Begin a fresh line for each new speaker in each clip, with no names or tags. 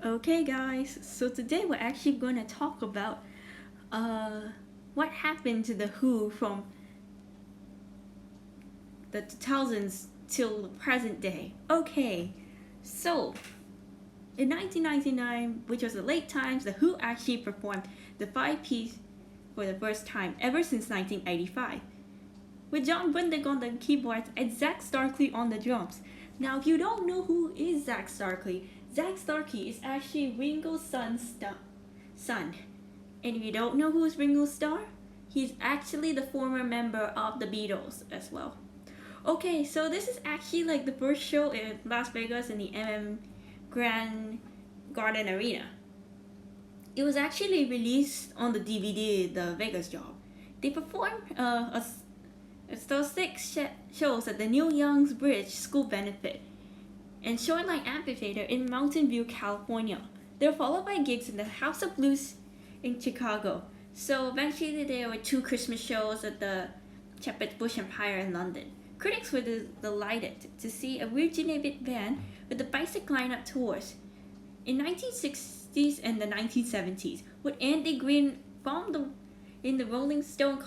Okay, guys, so today we're actually going to talk about what happened to The Who from the 2000s till the present day. Okay, so in 1999, which was the late times, The Who actually performed the five-piece for the first time ever since 1985, with John Bundig on the keyboards and Zach Starkey on the drums. Now, if you don't know who is Zach Starkey is actually Ringo's son. And if you don't know who's Ringo Starr, he's actually the former member of the Beatles as well. Okay, so this is actually like the first show in Las Vegas in the Grand Garden Arena. It was actually released on the DVD, The Vegas Job. They performed those six shows at the Neil Young's Bridge School Benefit and Shoreline Amphitheater in Mountain View, California. They were followed by gigs in the House of Blues in Chicago. So eventually there were two Christmas shows at the Shepherd's Bush Empire in London. Critics were delighted to see a rejuvenated band with the basic lineup tours in 1960s and the 1970s, with Andy Green in the Rolling Stone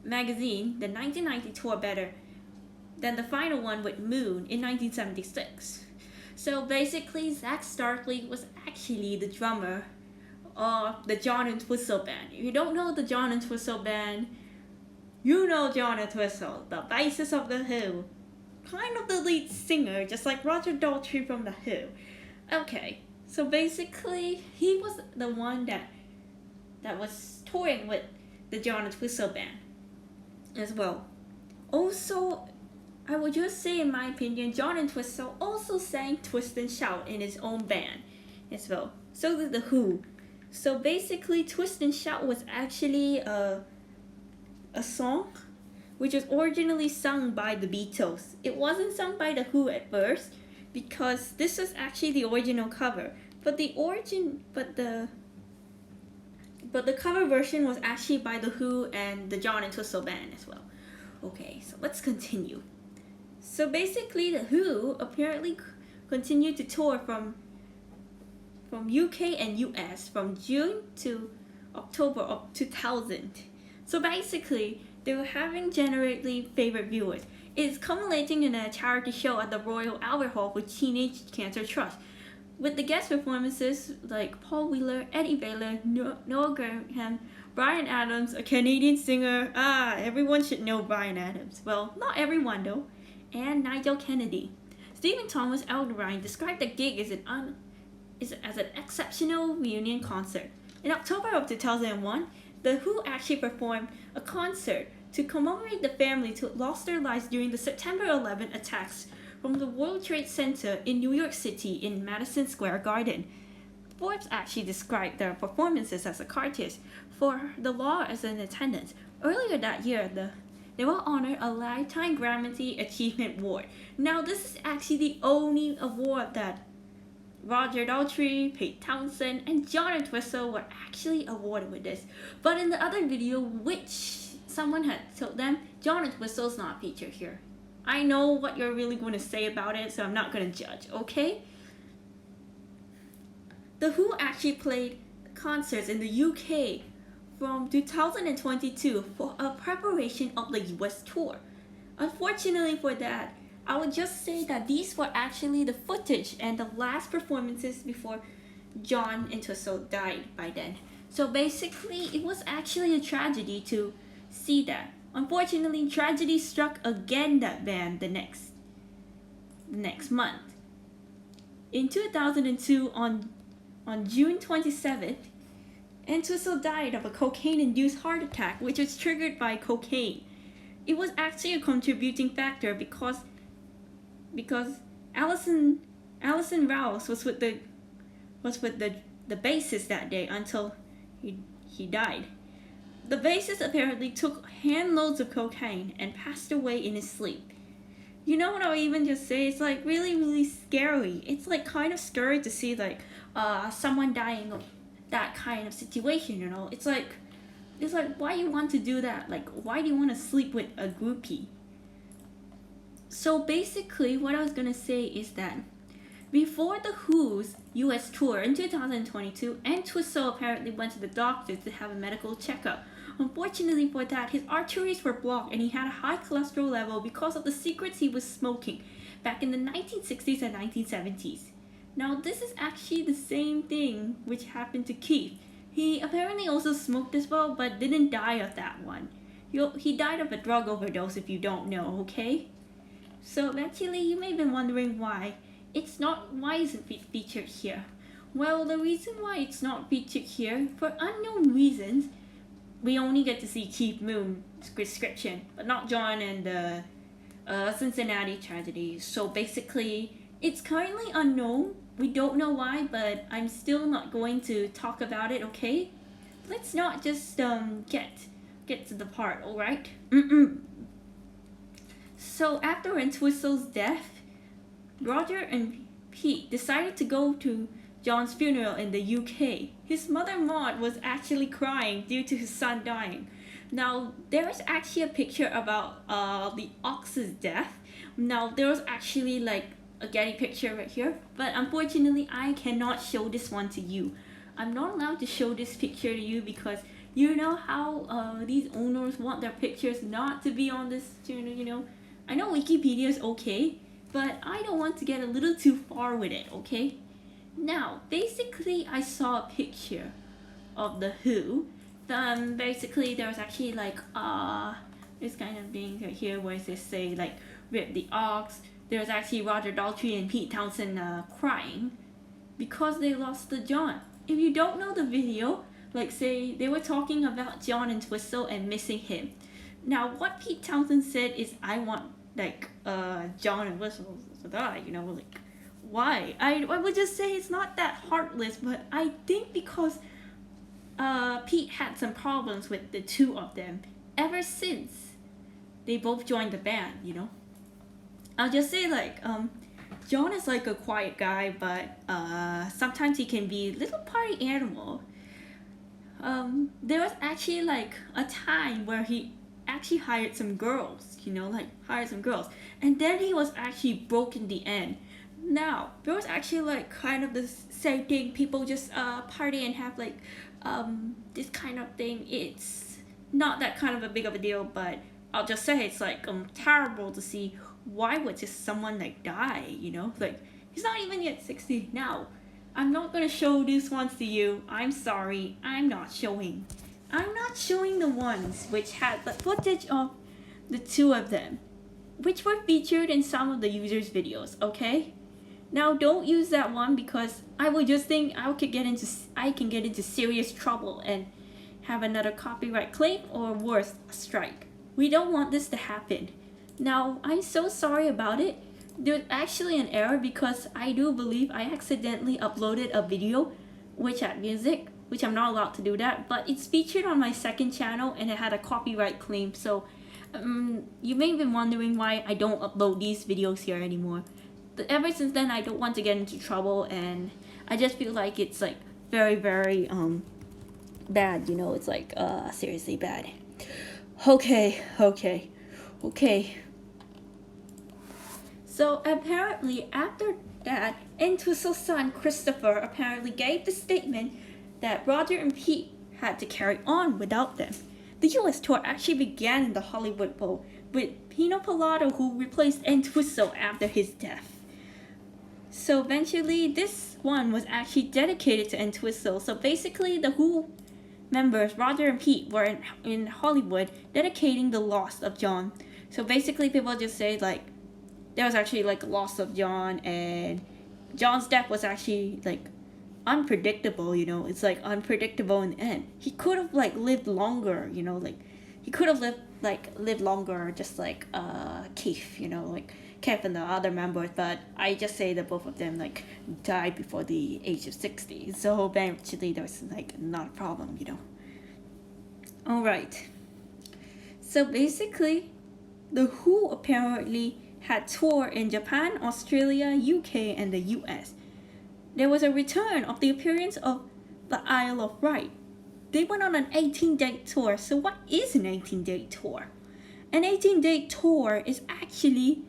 magazine, the 1990 tour better than the final one with Moon in 1976. So basically, Zach Starkey was actually the drummer of the John Entwistle Band. If you don't know the John Entwistle Band, you know John Entwistle, the bassist of The Who. Kind of the lead singer, just like Roger Daltrey from The Who. Okay, so basically, he was the one that was touring with the John Entwistle Band as well. Also, I would just say, in my opinion, John Entwistle also sang Twist and Shout in his own band as well. So did The Who. So basically, Twist and Shout was actually a song which was originally sung by the Beatles. It wasn't sung by The Who at first because this was actually the original cover. But the cover version was actually by The Who and the John Entwistle Band as well. Okay, so let's continue. So basically, The Who apparently continued to tour from UK and US from June to October of 2000. So basically, they were having generally favorite viewers. It's culminating in a charity show at the Royal Albert Hall with Teenage Cancer Trust, with the guest performances like Paul Wheeler, Eddie Vedder, Noel Graham, Bryan Adams, a Canadian singer. Everyone should know Bryan Adams. Well, not everyone though. And Nigel Kennedy. Stephen Thomas Alderine described the gig as an exceptional reunion concert. In October of 2001, The Who actually performed a concert to commemorate the families who lost their lives during the September 11 attacks from the World Trade Center in New York City in Madison Square Garden. Forbes actually described their performances as a catharsis for the law as in attendance. Earlier that year, they were honored a Lifetime Grammy Achievement Award. Now, this is actually the only award that Roger Daltrey, Pete Townsend, and John Entwistle were actually awarded with this. But in the other video, which someone had told them, John Entwistle's not featured here. I know what you're really going to say about it, so I'm not going to judge, okay? The Who actually played concerts in the UK from 2022 for a preparation of the US tour. Unfortunately for that, I would just say that these were actually the footage and the last performances before John Entwistle died by then. So basically, it was actually a tragedy to see that. Unfortunately, tragedy struck again that band the next month. In 2002, on June 27th, Entwistle died of a cocaine-induced heart attack, which was triggered by cocaine. It was actually a contributing factor because Alison Rouse was with the bassist that day until he died. The bassist apparently took handloads of cocaine and passed away in his sleep. You know what I'll even just say? It's like really, really scary. It's like kind of scary to see like someone dying of that kind of situation, you know? It's like why you want to do that? Like, why do you want to sleep with a groupie? So basically, what I was gonna say is that Before the Who's US tour in 2022, Entwistle apparently went to the doctor to have a medical checkup. Unfortunately for that, his arteries were blocked and he had a high cholesterol level because of the cigarettes he was smoking back in the 1960s and 1970s. Now, this is actually the same thing which happened to Keith. He apparently also smoked as well, but didn't die of that one. He died of a drug overdose if you don't know, okay? So eventually, you may have been wondering why isn't it featured here? Well, the reason why it's not featured here, for unknown reasons, we only get to see Keith Moon's description, but not John and the Cincinnati tragedy. So basically, it's currently unknown. We don't know why, but I'm still not going to talk about it, okay? Let's not just get to the part, alright? So after Entwistle's death, Roger and Pete decided to go to John's funeral in the UK. His mother Maud was actually crying due to his son dying. Now, there is actually a picture about the Ox's death. Now, there was actually like a Getty picture right here, but unfortunately, I cannot show this one to you. I'm not allowed to show this picture to you because you know how these owners want their pictures not to be on this channel, you know? I know Wikipedia is okay, but I don't want to get a little too far with it, okay? Now, basically, I saw a picture of the Who. Basically, there was actually like this kind of thing right here where they say like rip the ox. There's actually Roger Daltrey and Pete Townsend crying because they lost the John. If you don't know the video, like say they were talking about John Entwistle and missing him. Now, what Pete Townsend said is, I want like John Entwistle to die. You know, like why? I would just say it's not that heartless, but I think because Pete had some problems with the two of them ever since they both joined the band, you know. I'll just say like John is like a quiet guy, but sometimes he can be a little party animal. There was actually like a time where he actually hired some girls, you know, like hired some girls, and then he was actually broke in the end. Now, there was actually like kind of the same thing, people just party and have like this kind of thing. It's not that kind of a big of a deal, but I'll just say it's like terrible to see. Why would just someone like die, you know? Like, he's not even yet 60. Now, I'm not gonna show these ones to you. I'm sorry, I'm not showing the ones which had the footage of the two of them, which were featured in some of the users' videos, okay? Now, don't use that one because I would just think I can get into serious trouble and have another copyright claim or worse, a strike. We don't want this to happen. Now, I'm so sorry about it. There's actually an error because I do believe I accidentally uploaded a video which had music, which I'm not allowed to do that, but it's featured on my second channel and it had a copyright claim. So you may have been wondering why I don't upload these videos here anymore. But ever since then, I don't want to get into trouble, and I just feel like it's like very, very bad, you know. It's like seriously bad. Okay. So apparently after that, Entwistle's son Christopher apparently gave the statement that Roger and Pete had to carry on without them. The US tour actually began in the Hollywood Bowl with Pino Pilato, who replaced Entwistle after his death. So eventually this one was actually dedicated to Entwistle. So basically the Who members, Roger and Pete, were in Hollywood dedicating the loss of John. So basically people just say like there was actually like a loss of John, and John's death was actually like unpredictable, you know. It's like unpredictable in the end. He could have like lived longer, you know, like he could have lived longer, just like Keith, you know, like Keith and the other members, but I just say that both of them like died before the age of 60. So eventually there was like not a problem, you know. Alright. So basically the Who apparently had toured in Japan, Australia, UK, and the US. There was a return of the appearance of the Isle of Wight. They went on an 18-date tour. So what is an 18-date tour? An 18-date tour is actually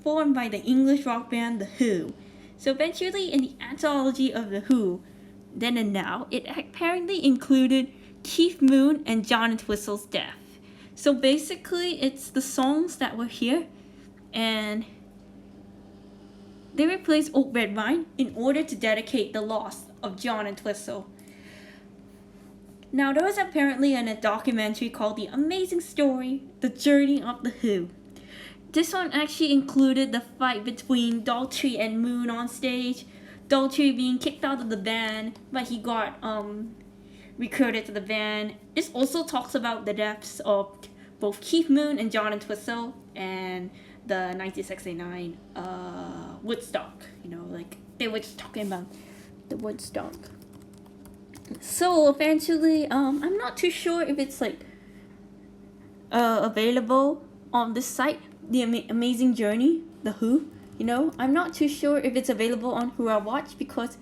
formed by the English rock band The Who. So eventually, in the anthology of The Who, Then and Now, it apparently included Keith Moon and John Entwistle's death. So basically, it's the songs that were here, and they replaced Old Red Vine in order to dedicate the loss of John Entwistle. Now, there was apparently a documentary called The Amazing Story, The Journey of The Who. This one actually included the fight between Daltrey and Moon on stage. Daltrey being kicked out of the band, but he got recruited to the band. This also talks about the deaths of both Keith Moon and John Entwistle and the 1969 Woodstock. Like they were just talking about the Woodstock. So eventually, I'm not too sure if it's like available on this site, The Amazing Journey, The Who. I'm not too sure if it's available on Who I Watch because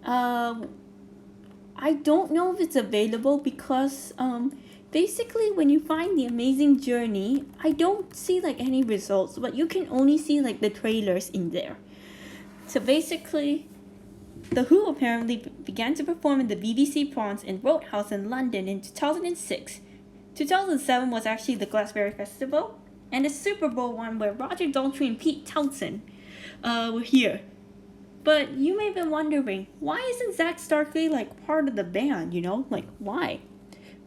I don't know if it's available because basically when you find The Amazing Journey, I don't see like any results, but you can only see like the trailers in there. So basically, The Who apparently began to perform in the BBC Prawns in Roadhouse in London in 2006. 2007 was actually the Glastonbury Festival, and the Super Bowl one where Roger Daltrey and Pete Townsend were here. But you may have been wondering, why isn't Zach Starkey like part of the band, Like, why?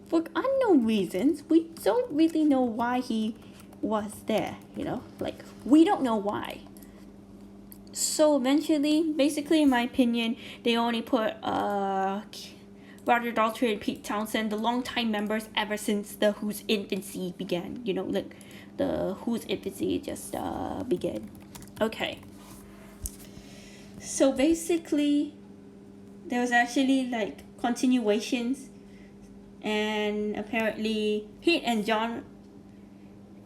For unknown reasons, we don't really know why he was there, Like, we don't know why. So eventually, basically in my opinion, they only put Roger Daltrey and Pete Townsend, the longtime members ever since the Who's infancy began. Like the Who's infancy just began. Okay. So basically, there was actually like continuations, and apparently Pete and John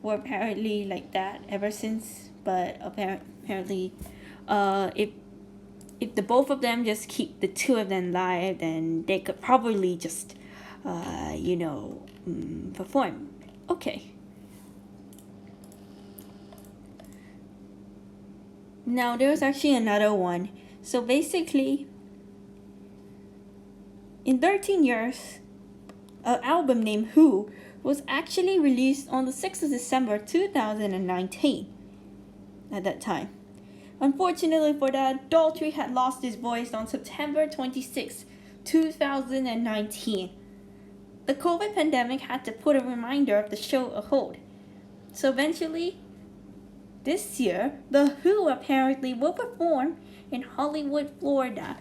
were apparently like that ever since. But apparently, if the both of them just keep the two of them live, then they could probably just, perform. Okay. Now, there's actually another one. So basically, in 13 years, an album named Who was actually released on the 6th of December 2019 at that time. Unfortunately for that, Daltrey had lost his voice on September 26, 2019. The COVID pandemic had to put a reminder of the show on hold. So eventually, this year, The Who apparently will perform in Hollywood, Florida.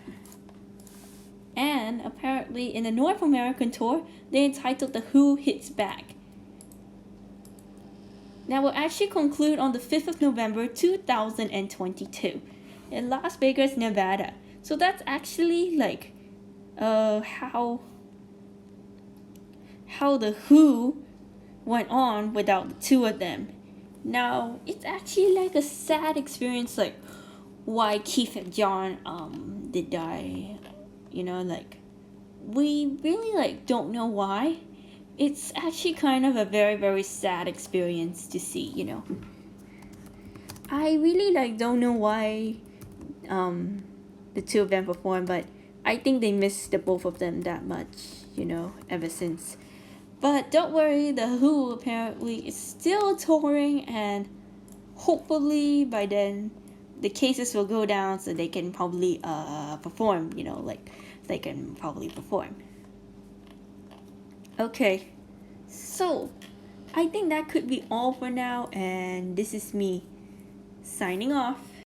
And apparently in the North American tour, they entitled The Who Hits Back. Now will actually conclude on the 5th of November 2022 in Las Vegas, Nevada. So that's actually like how The Who went on without the two of them. Now it's actually like a sad experience, like why Keith and John did die. Like we really like don't know why. It's actually kind of a very, very sad experience to see, I really like don't know why the two of them performed, but I think they missed the both of them that much, ever since. But don't worry, The Who apparently is still touring, and hopefully by then the cases will go down so they can probably perform, like they can probably perform. Okay, so I think that could be all for now, and this is me signing off.